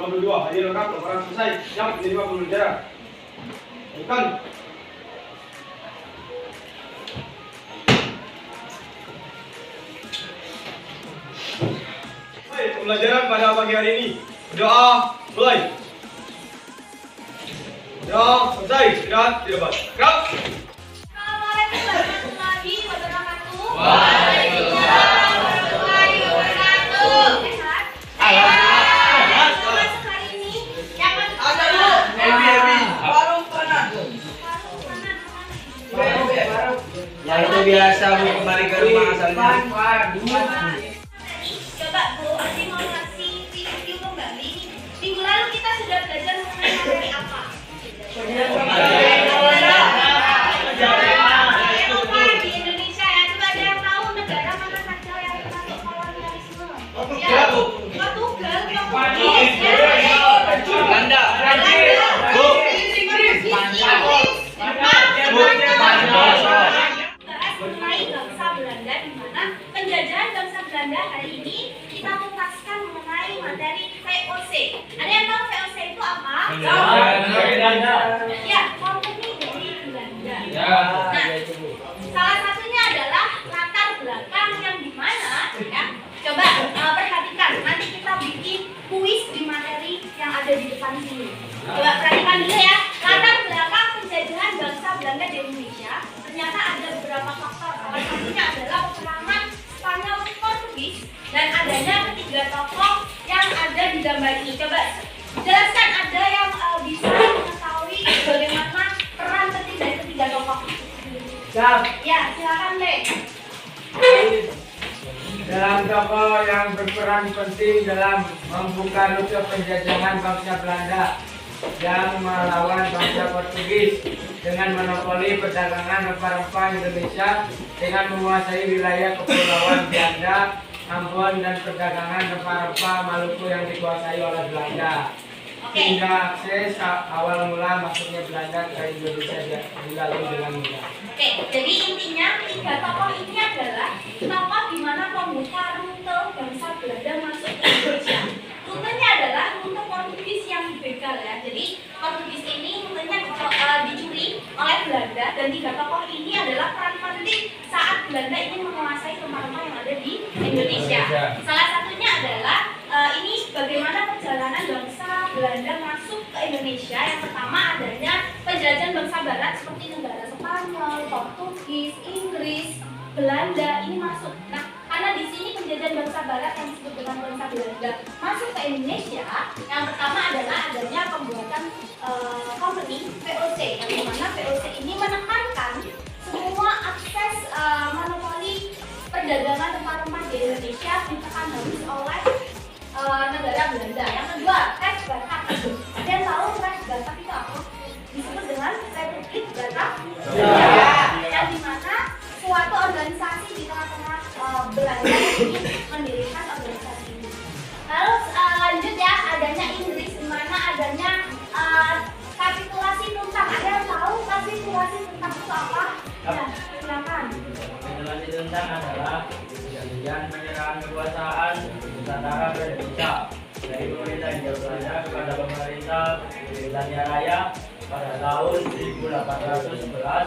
22. Hadir lengkap, laporan selesai. Siap menerima pembelajaran. Ikan. Baik, pembelajaran pada pagi hari ini. Berdoa mulai. Doa selesai. Istirahat di depan. Gerak. Assalamualaikum warahmatullahi wabarakatuh. Waalaikumsalam warahmatullahi wabarakatuh. Sehat? Alhamdulillah. Masuk hari ini yang masuk Ada Bu. Ebi. Warung panas. Ya itu biasa Bu, kembali ke rumah asalnya. Coba Bu, Adi mau ngasih review kembali. Minggu lalu kita sudah belajar mengenai materi apa? Eropa di Indonesia ya. Coba ada yang tahu negara mana saja yang termasuk kolonialisme? Ya, Portugal, Portugis, Belanda. Bu. Mengenai bangsa Belanda, di mana penjajahan bangsa Belanda hari ini kita tuntaskan mengenai materi VOC. Ada yang tahu VOC itu apa? Ya, kompeni dari Belanda. Nah, salah satunya adalah latar belakang yang di mana ya. Coba perhatikan, nanti kita bikin kuis di materi yang ada di depan sini. Coba perhatikan dulu ya. Latar belakang penjajahan bangsa Belanda di Indonesia ternyata ada beberapa faktor. Salah satunya adalah peperangan Spanyol Portugis dan adanya ketiga tokoh yang ada di gambar ini. Coba jelaskan, ada yang bisa mengetahui bagaimana peran penting dari ketiga tokoh. Ya, silakan Le. Dalam tokoh yang berperan penting dalam membuka rute penjajahan bangsa Belanda yang melawan bangsa Portugis dengan monopoli perdagangan rempah-rempah Indonesia dengan menguasai wilayah kepulauan Belanda, Ambon dan perdagangan rempah-rempah Maluku yang dikuasai oleh Belanda. Hingga akses awal mula masuknya Belanda ke Indonesia dilalui dengan mudah. Oke, jadi intinya tiga tokoh ini adalah tokoh di mana pembuka rute bangsa Belanda masuk ke Indonesia. Rutenya adalah rute Portugis yang begal ya. Jadi Portugis ini rutenya dicuri oleh Belanda dan tiga tokoh ini adalah peran penting saat Belanda ingin menguasai rempah-rempah yang ada di Indonesia. Salah satunya adalah ini bagaimana perjalanan bangsa Belanda masuk ke Indonesia. Yang pertama adanya penjajahan bangsa Barat seperti negara Spanyol, Portugis, Inggris, Belanda ini masuk. Nah, karena di sini penjajahan bangsa Barat yang disebut dengan bangsa Belanda masuk ke Indonesia, yang pertama adalah adanya pembuatan company VOC, yang dimana VOC ini menekankan semua akses monopoli perdagangan rempah-rempah di Indonesia ditekan habis oleh negara Belanda. Yang kedua, Tes Batak. Ada yang tahu Tes Batak itu apa? Disebut dengan Republik Batak. Yang dimana suatu organisasi di tengah-tengah Belanda ini mendirikan organisasi ini. Lalu lanjut ya, adanya Inggris, di mana adanya kapitulasi Tuntang. Ada yang tahu kapitulasi Tuntang itu apa? Ya, silakan. Kapitulasi Tuntang adalah perjanjian penyerahan kekuasaan Nusantara ke Indonesia dari pemerintah Hindia Belanda kepada pemerintah Britania Raya pada tahun 1811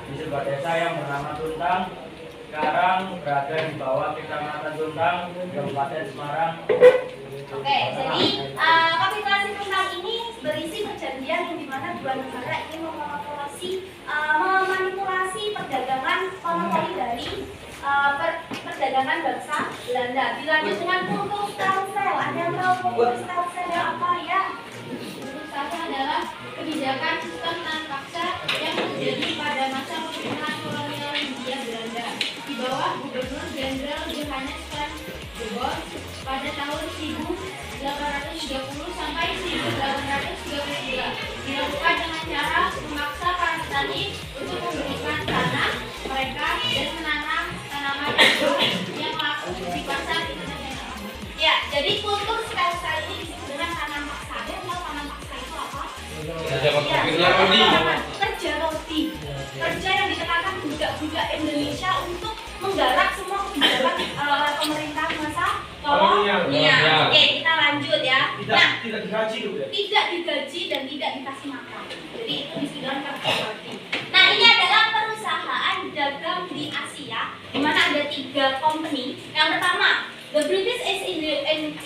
di sebuah desa yang bernama Tuntang. Sekarang berada di bawah Kecamatan Tuntang, Kabupaten Semarang. Oke, jadi kapitulasi Tuntang ini berisi perjanjian yang dimana dua negara ingin memanipulasi perdagangan monopoli dari perdagangan bangsa Belanda. Dilanjut dengan Kulturstelsel. Ada yang tahu Kulturstelsel apa ya? Satu adalah kebijakan sistem tahan paksa yang terjadi pada masa pemerintahan kolonial Hindia Belanda di bawah Gubernur Jenderal Johannes van de Bosch pada tahun 1830 sampai 1832, dilakukan dengan cara memaksa para petani untuk memberikan tanah mereka dan menanam tanaman yang laku di pasar internasional. Ya, jadi Kulturstelsel ini disebut dengan tanam paksa. Ada yang tahu tanam paksa itu apa? Kerja roti. Kerja yang ditekankan budak-budak Indonesia untuk menggarap semua kebijakan pemerintah masa kolonial. Oke, kita lanjut ya. Tidak digaji loh ya. Tidak digaji dan tidak dikasih makan. Jadi itu disebutkan kerja bakti. Nah, ini adalah perusahaan dagang di Asia, di mana ada 3 company. Yang pertama, The British East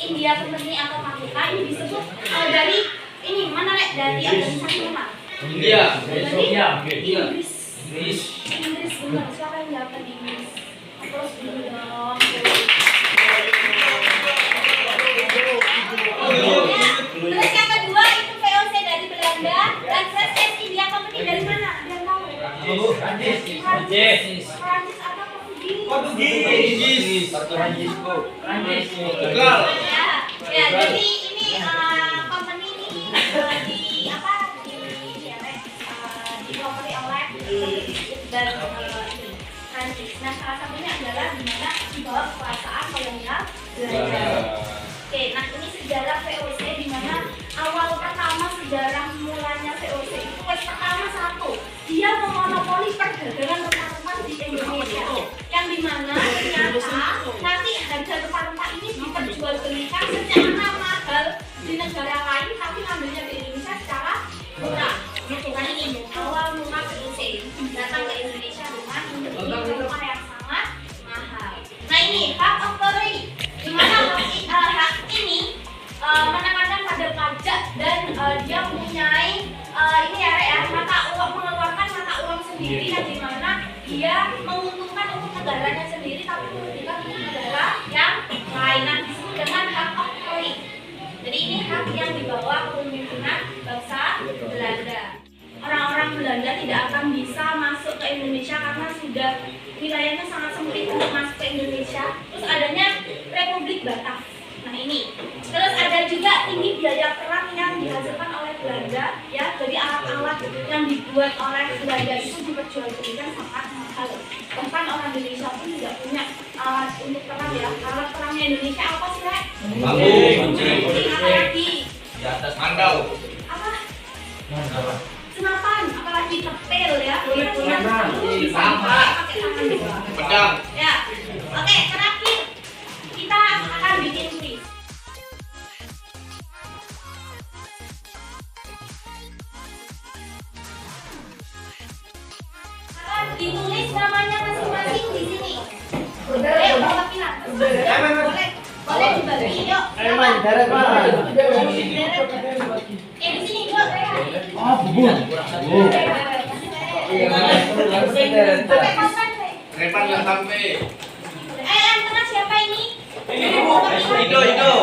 India Company atau KBK, ini disebut dari ini mana Rek? Dari organisasi mana? India. Inggris. Inggris. Inggris benar. Siapa yang dapat di Inggris? Terus dulu dong. Terus yang kedua itu VOC dari Belanda dan British East India Company dari mana? Ada yang tahu? Prancis atau Portugis? Prancis. Ya, jadi ini company ini di apa di dipropori oleh dan Prancis. Nah, salah satunya adalah di mana di bawah kekuasaan kolonial Belanda. Oke, nah ini sejarah VOC di mana awal pertama sejarah mulanya VOC itu pertama satu, dia memonopoli perdagangan rempah-rempah di Indonesia, yang dimana ternyata nanti harga rempah-rempah ini diperjualbelikan secara mahal di negara lain, tapi ngambilnya di Indonesia secara murah. Nah ini awal mula VOC datang ke Indonesia dengan memiliki rempah yang sangat mahal. Nah ini hak authority, di mana hak ini menekankan pada pajak dan dia mempunyai ini ya mata uang, mengeluarkan mata uang sendiri, yang dimana dia menguntungkan untuk negaranya sendiri tapi merugikan untuk negara yang lain. Nah, disebut dengan hak authority. Jadi ini hak yang dibawa kepemimpinan bangsa Belanda. Orang-orang Belanda tidak akan bisa masuk ke Indonesia karena sudah wilayahnya sangat sempit untuk masuk ke Indonesia. Terus adanya Republik Batak. Nah ini, terus ada juga tinggi biaya perang yang dihasilkan oleh Belanda, ya. Jadi alat-alat yang dibuat oleh Belanda itu diperjualbelikan sangat mahal. Bahkan orang Indonesia pun tidak punya alat untuk perang, ya. Alat perangnya Indonesia apa sih, Rek? Apa lagi? Di atas mandau. Apa? Senapan, apalagi tepel, ya. Sampah. Pedang. Ya. Oke, terakhir kita akan bikin kuis. Akan ditulis namanya masing-masing di sini. Boleh perwakilan. Boleh dibagi. Yuk. Di sini yuk. Sampai kapan, Rek? Repan nggak sampai. Yang tengah siapa ini? Ido.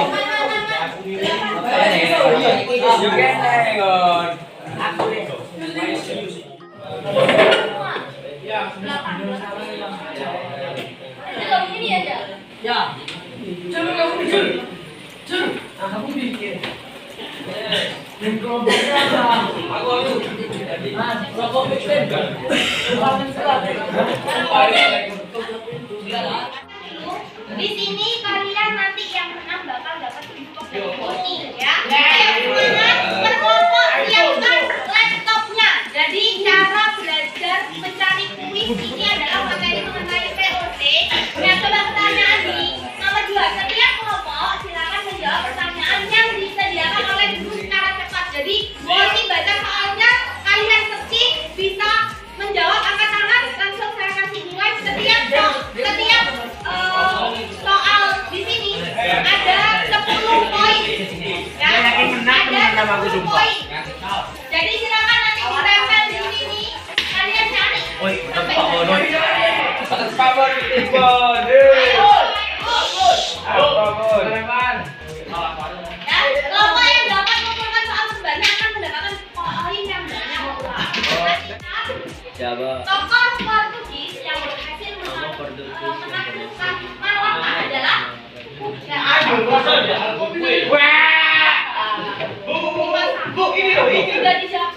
Ini aja. Ya. Kamu bikin. Di sini kalian nanti yang menang bakal dapat poni, ya. Semuanya berkelompok siapkan laptopnya. Jadi cara belajar mencari kuis ini adalah materi mengenai VOC. Nah, coba pertanyaan nih. Nomor 2, setiap kelompok silakan menjawab pertanyaan yang disediakan oleh guru secara cepat. Jadi Boni baca soalnya, kalian searching bisa menjawab, angkat tangan, langsung saya kasih nilai setiap soal di sini ada 10 poin. Ya, ada 10 poin. Jadi silakan nanti ditempel di sini nih. Kalian cari. Ya, kelompok yang dapat mengumpulkan soal terbanyak akan mendapatkan poin yang banyak. Tokoh Portugis yang berhasil menaklukkan Malaka adalah sudah dijawab.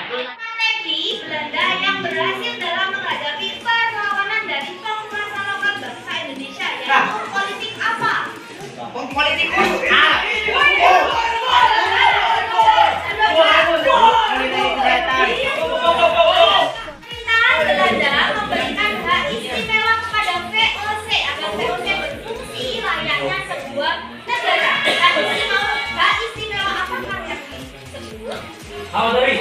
Strategi Belanda yang berhasil dalam menghadapi perlawanan dari penguasa lokal bangsa Indonesia, yaitu politik apa? Politik Apa tadi?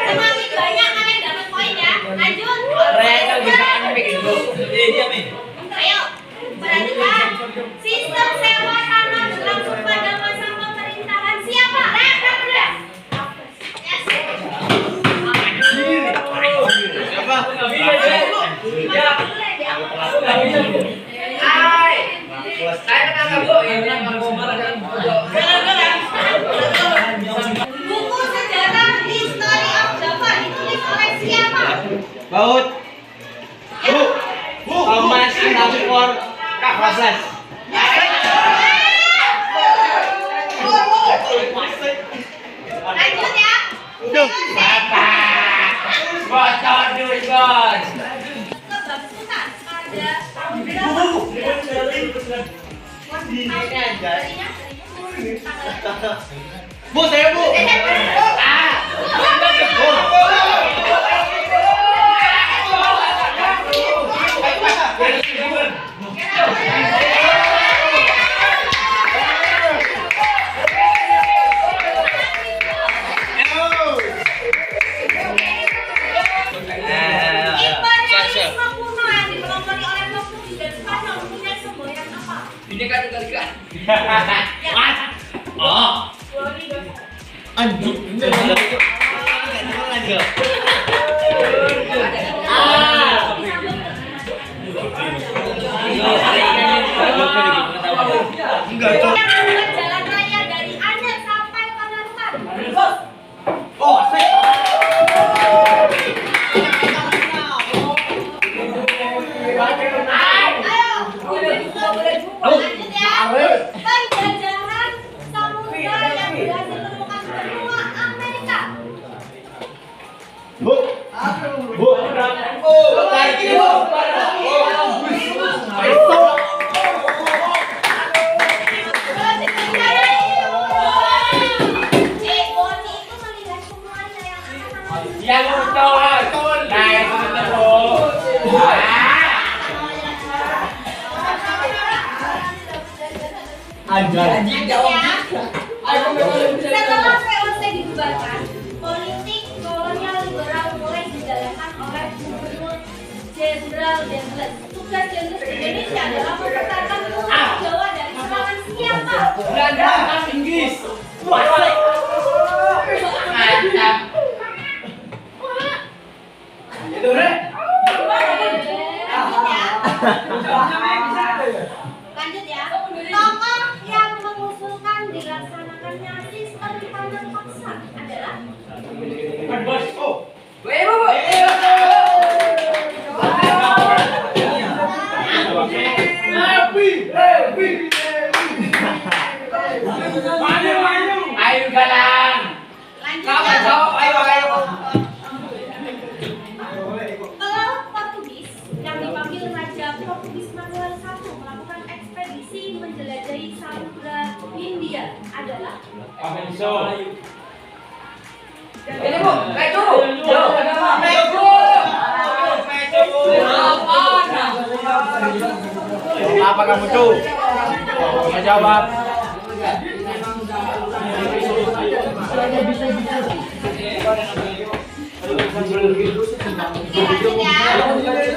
Semakin banyak kalian dapat poin ya. Lanjut. Ayo, perhatikan. Sistem sewa tanah berlangsung pada masa pemerintahan siapa? Buku sejarah History of Java ditulis oleh siapa? Baut. Thomas Nampor Kafasas. Lanjut ya. Bocor duit bos. Kebangsaan pada tahun berapa? Bu, saya bu. Imperialisme kuno yang dipelopori oleh Portugis dan Spanyol mempunyai semboyan apa? Ini kan kali-kali. Yang jalan raya dari Anyer sampai Panarukan. Oh, saya. Lanjut ya. Penjajahan samudra yang berhasil menemukan benua Amerika. Bu. Lagi bu. Boni itu melihat semuanya yang akan Yang betul. Nah, itu betul. Setelah VOC dibubarkan, politik kolonial liberal mulai dijalankan oleh Gubernur Jenderal Dendles. Tugas Dendles di Indonesia adalah mempertahankan Pulau Jawa dari serangan siapa? Belanda, Inggris. Mantap. Itu deh. Lanjut ya. Tokoh yang mengusulkan dilaksanakannya sistem tanam paksa adalah Bos. Oh. Ayo galang. lanjut ya. Ayo. Pelaut Portugis yang dipanggil Raja Portugis Manuel I melakukan ekspedisi menjelajahi Samudra Hindia adalah Ini bu, apa kamu tuh? Mau jawab?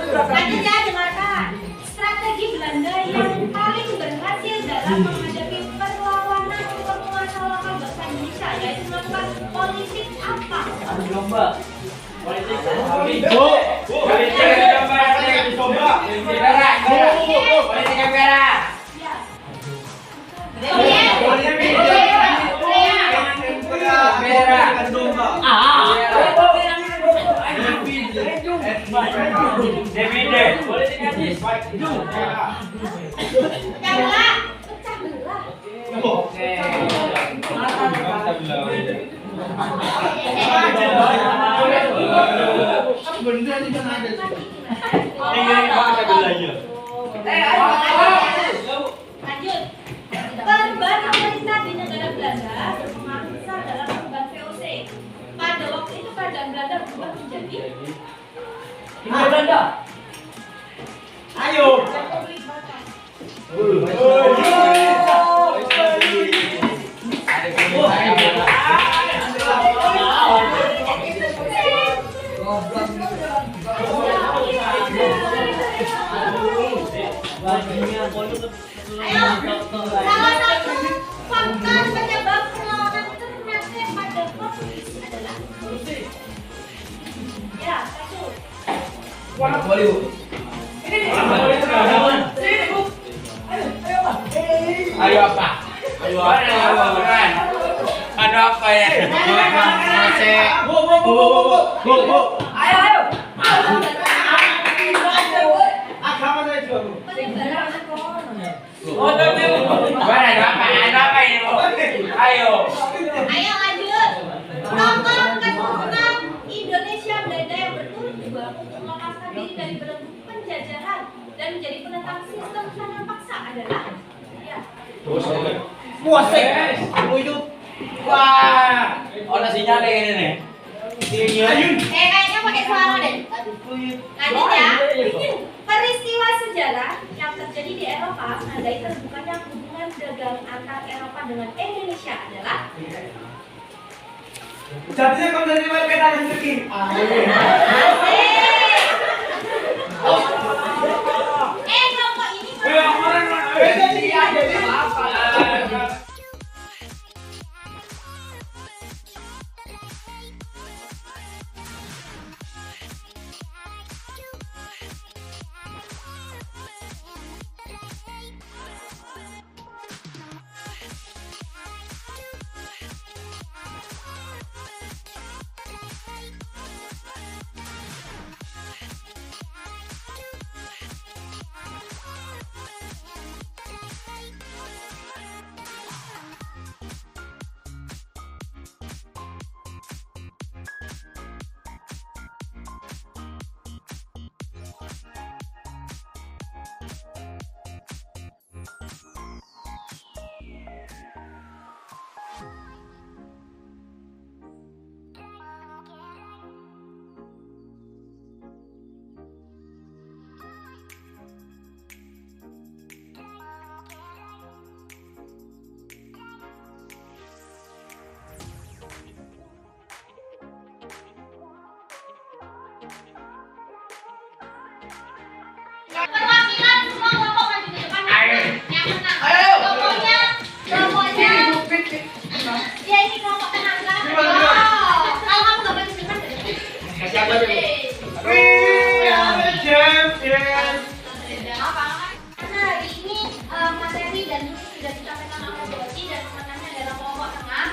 Lanjut ya, dengarkan. Strategi Belanda yang paling berhasil dalam menghadapi perlawanan penguasa lokal bangsa Indonesia yaitu melakukan politik apa? Politik Lanjut. Perubahan pemerintah di negara Belanda berpengaruh besar dalam perubahan VOC. Pada kerajaan Belanda berubah menjadi Hindia Belanda. Ayo. Republik Batak. Salah satu faktor penyebab perlawanan Ternate pada Portugis adalah ya, satu. Ayo apa? Ada apa ya? Ayo. Penyebaran Ada apa ini? Ayo. Ayo lanjut. Tokoh keturunan Indonesia Belanda yang berturut-turut untuk melepaskan diri dari belenggu penjajahan dan menjadi penentang sistem penahanan paksa adalah ya. Wah, ada sinyal ini nih. Kayaknya pakai suara deh. Lanjut ya. Peristiwa sejarah yang terjadi di Eropa menandai terbukanya hubungan dagang antar Eropa dengan Indonesia adalah Jadinya kamu dari mana kita rezeki? kelompok ini perwakilan semua kelompok maju ke depan. Yang menang. Kelompoknya dia ini kelompok tenaga. Kalau kamu gak maju ke depan ke depan. Kasih apa dulu? Karena hari ini materi dan ini sudah disampaikan oleh Boci dan pemenangnya adalah kelompok tengah.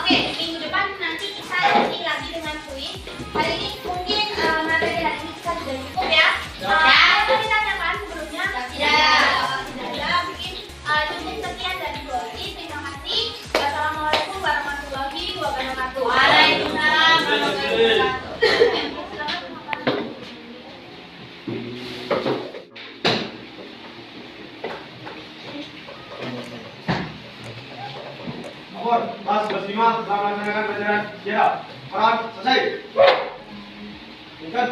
Oke, minggu depan nanti kita lanjut lagi dengan kuis. Hari ini mungkin materi hari ini kita sudah cukup ya. Ada ditanyakan sebelumnya? Tidak ada. Mungkin cukup sekian dari Boci. Terima kasih. Wassalamualaikum warahmatullahi wabarakatuh. Waalaikumsalam warahmatullahi wabarakatuh. Mohon, kelas bersimak telah melaksanakan pelajaran sejarah. Peran selesai. Bukan.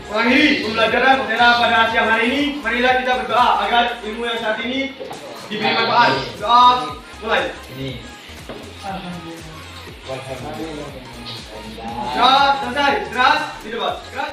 Ulangi pembelajaran sejarah pada siang hari ini. Marilah kita berdoa agar ilmu yang saat ini diberi manfaat. Doa mulai. Sudah selesai. Istirahat di depan. Gerak.